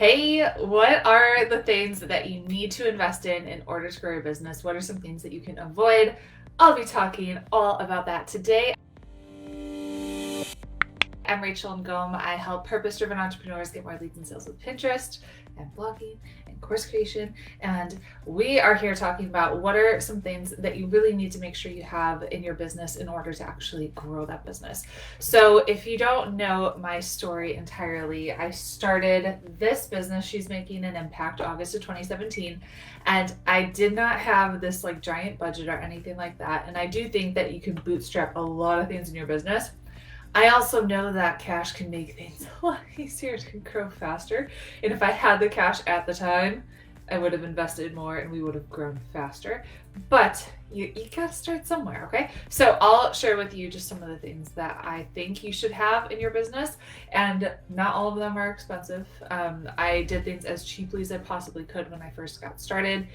Hey, what are the things that you need to invest in order to grow your business? What are some things that you can avoid? I'll be talking all about that today. I'm Rachel Ngom. I help purpose-driven entrepreneurs get more leads and sales with Pinterest and blogging and course creation. And we are here talking about what are some things that you really need to make sure you have in your business in order to actually grow that business. So if you don't know my story entirely, I started this business, She's Making an Impact, August of 2017. And I did not have this like giant budget or anything like that. And I do think that you can bootstrap a lot of things in your business. I also know that cash can make things a lot easier to grow faster. And if I had the cash at the time, I would have invested more and we would have grown faster. But you gotta start somewhere, okay? So I'll share with you just some of the things that I think you should have in your business. And not all of them are expensive. I did things as cheaply as I possibly could when I first got started.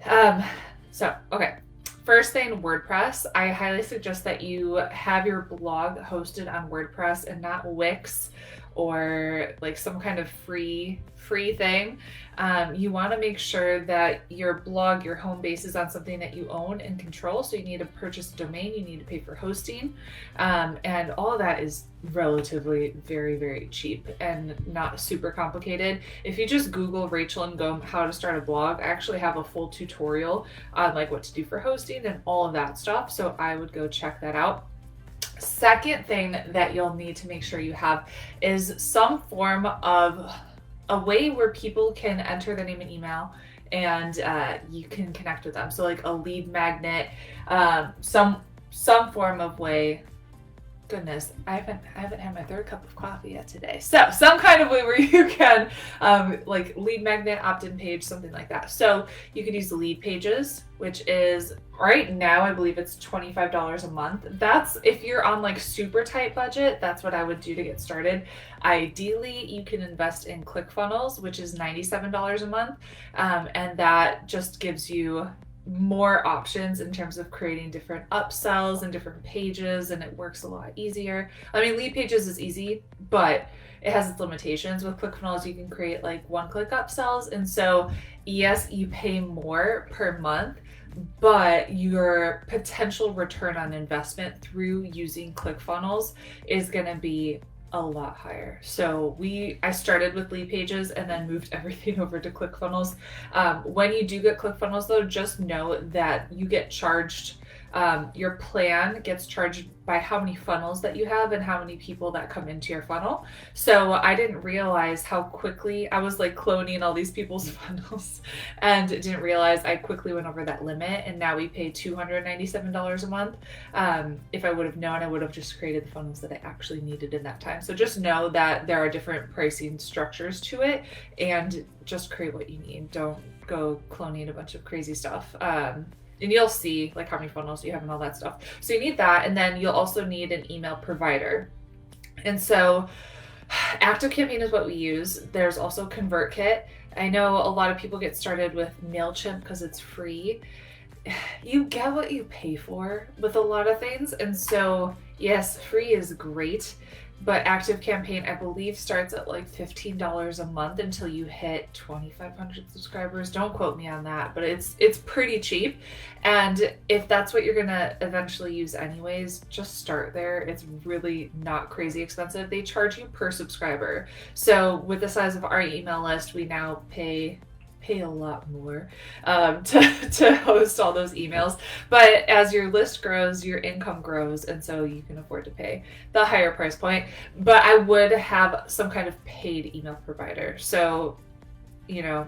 Okay. First thing, WordPress. I highly suggest that you have your blog hosted on WordPress and not Wix or like some kind of free thing. You want to make sure that your blog, your home base is on something that you own and control. So you need to purchase a domain, you need to pay for hosting, and all of that is relatively very, very cheap and not super complicated. If you just Google Rachel Ngom how to start a blog, I actually have a full tutorial on like what to do for hosting and all of that stuff. So I would go check that out. Second thing that you'll need to make sure you have is some form of a way where people can enter their name and email and you can connect with them. So like a lead magnet, some form of way. Goodness, I haven't had my third cup of coffee yet today. So some kind of way where you can like lead magnet, opt-in page, something like that. So you could use the lead pages, which is right now, I believe it's $25 a month. That's if you're on like super tight budget, that's what I would do to get started. Ideally, you can invest in ClickFunnels, which is $97 a month. And that just gives you more options in terms of creating different upsells and different pages, and it works a lot easier. I mean, lead pages is easy, but it has its limitations. With ClickFunnels, you can create like one-click upsells, and so yes, you pay more per month, but your potential return on investment through using ClickFunnels is going to be a lot higher. So I started with lead pages and then moved everything over to ClickFunnels. When you do get ClickFunnels though, just know that you get charged, your plan gets charged by how many funnels that you have and how many people that come into your funnel. So I didn't realize how quickly I was like cloning all these people's funnels and didn't realize I quickly went over that limit, and now we pay $297 a month. If I would have known, I would have just created the funnels that I actually needed in that time. So just know that there are different pricing structures to it, and just create what you need. Don't go cloning a bunch of crazy stuff. And you'll see like how many funnels you have and all that stuff. So you need that, and then you'll also need an email provider. And so ActiveCampaign is what we use. There's also ConvertKit. I know a lot of people get started with MailChimp because it's free. You get what you pay for with a lot of things. And so yes, free is great, but ActiveCampaign, I believe, starts at like $15 a month until you hit 2,500 subscribers. Don't quote me on that, but it's pretty cheap. And if that's what you're gonna eventually use anyways, just start there. It's really not crazy expensive. They charge you per subscriber. So with the size of our email list, we now pay a lot more to host all those emails. But as your list grows, your income grows, and so you can afford to pay the higher price point. But I would have some kind of paid email provider. So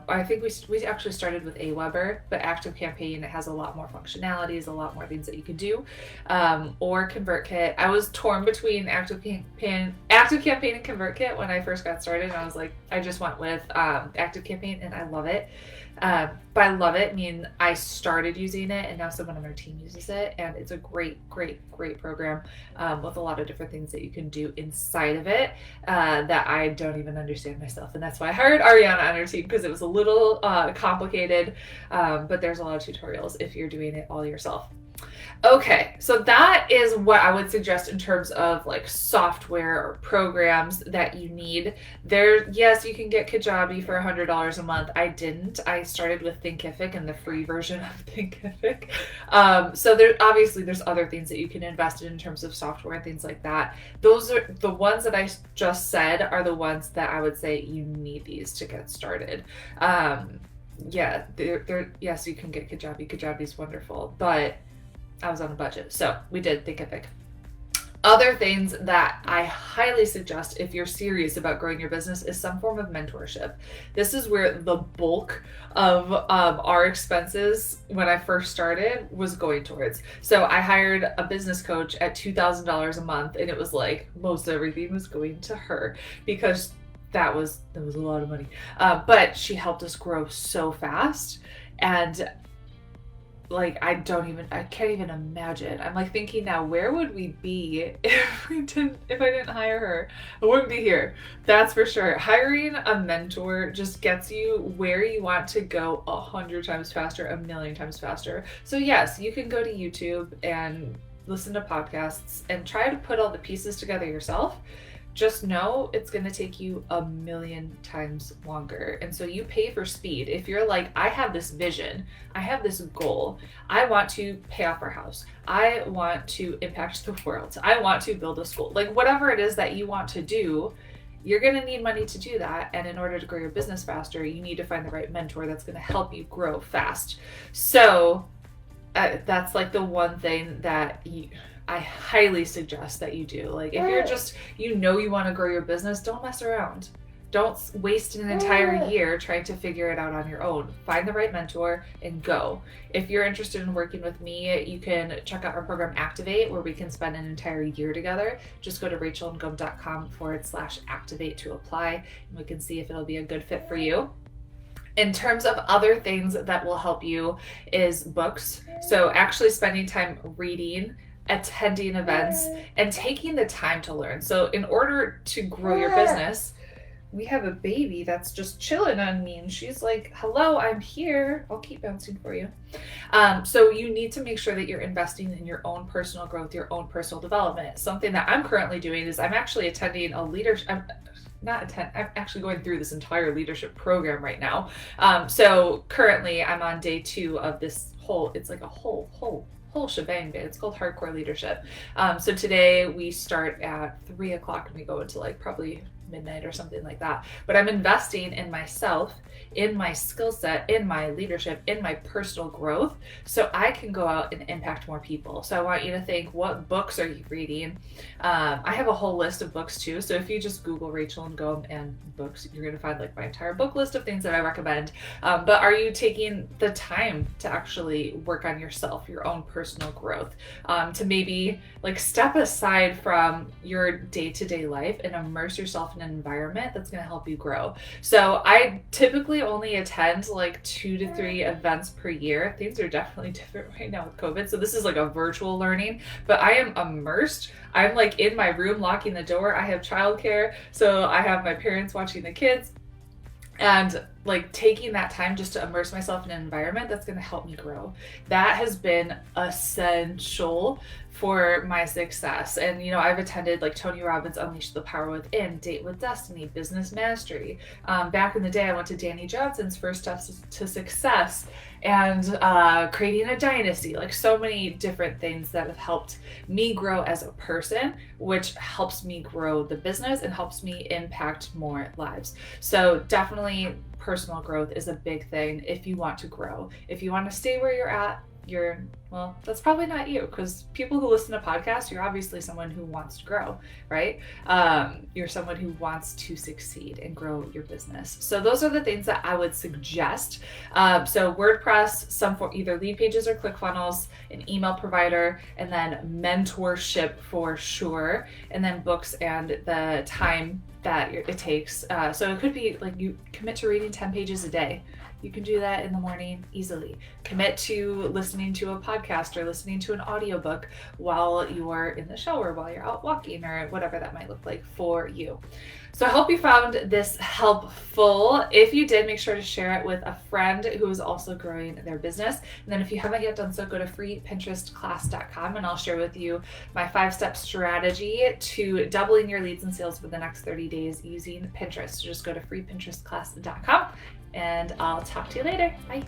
I think we actually started with Aweber, but ActiveCampaign, it has a lot more functionalities, a lot more things that you could do, or ConvertKit. I was torn between ActiveCampaign and ConvertKit when I first got started, and I was like, I just went with ActiveCampaign, and I love it. By love it, I mean I started using it, and now someone on our team uses it, and it's a great program with a lot of different things that you can do inside of it that I don't even understand myself, and that's why I hired Ariana on our team, because it was a little complicated, but there's a lot of tutorials if you're doing it all yourself. Okay, so that is what I would suggest in terms of like software or programs that you need. There, yes, you can get Kajabi for $100 a month. I didn't. I started with Thinkific and the free version of Thinkific. So there, obviously, there's other things that you can invest in terms of software and things like that. Those are the ones that I just said are the ones that I would say you need these to get started. Yeah, yes, you can get Kajabi. Kajabi's wonderful, but I was on a budget, so we did Thinkific. Other things that I highly suggest if you're serious about growing your business is some form of mentorship. This is where the bulk of our expenses when I first started was going towards. So I hired a business coach at $2,000 a month, and it was like most everything was going to her because that was a lot of money. But she helped us grow so fast, and like I can't even imagine. I'm like thinking now, where would we be if I didn't hire her? I wouldn't be here. That's for sure. Hiring a mentor just gets you where you want to go 100 times faster, 1,000,000 times faster. So yes, you can go to YouTube and listen to podcasts and try to put all the pieces together yourself. Just know it's going to take you 1,000,000 times longer. And so you pay for speed. If you're like, I have this vision, I have this goal, I want to pay off our house, I want to impact the world, I want to build a school, like whatever it is that you want to do, you're going to need money to do that. And in order to grow your business faster, you need to find the right mentor that's going to help you grow fast. So that's like the one thing that I highly suggest that you do. Like if you're just, you want to grow your business, don't mess around. Don't waste an entire year trying to figure it out on your own. Find the right mentor and go. If you're interested in working with me, you can check out our program Activate, where we can spend an entire year together. Just go to rachelandgom.com/activate to apply, and we can see if it'll be a good fit for you. In terms of other things that will help you is books. So actually spending time reading, attending events, and taking the time to learn. So in order to grow your business, we have a baby that's just chilling on me, and she's like, hello, I'm here. I'll keep bouncing for you. So you need to make sure that you're investing in your own personal growth, your own personal development. Something that I'm currently doing is I'm actually attending a leadership, I'm actually going through this entire leadership program right now. So currently I'm on day 2 of this it's like a whole shebang. It's called Hardcore Leadership. So today we start at 3 o'clock and we go into like probably midnight or something like that. But I'm investing in myself, in my skill set, in my leadership, in my personal growth, so I can go out and impact more people. So I want you to think, what books are you reading? I have a whole list of books too. So if you just Google Rachel and Ngom and books, you're going to find like my entire book list of things that I recommend. But are you taking the time to actually work on yourself, your own personal growth, to maybe like step aside from your day-to-day life and immerse yourself in an environment that's going to help you grow? So I typically only attend like 2 to 3 events per year. Things are definitely different right now with COVID. So this is like a virtual learning, but I am immersed. I'm like in my room locking the door. I have childcare, so I have my parents watching the kids, and like taking that time just to immerse myself in an environment that's going to help me grow. That has been essential for my success. And I've attended like Tony Robbins' Unleash the Power Within, Date with Destiny, Business Mastery. Back in the day, I went to Danny Johnson's First Steps to Success, and Creating a Dynasty. Like so many different things that have helped me grow as a person, which helps me grow the business and helps me impact more lives. So definitely personal growth is a big thing if you want to grow. If you want to stay where you're at, well, that's probably not you, because people who listen to podcasts, you're obviously someone who wants to grow, right? You're someone who wants to succeed and grow your business. So those are the things that I would suggest. So WordPress, some for either lead pages or ClickFunnels, an email provider, and then mentorship for sure, and then books and the time that it takes. So it could be like you commit to reading 10 pages a day. You can do that in the morning easily. Commit to listening to a podcast or listening to an audiobook while you're in the shower, while you're out walking, or whatever that might look like for you. So I hope you found this helpful. If you did, make sure to share it with a friend who is also growing their business. And then if you haven't yet done so, go to freepinterestclass.com and I'll share with you my 5-step strategy to doubling your leads and sales for the next 30 days using Pinterest. So just go to freepinterestclass.com and I'll talk to you later. Bye.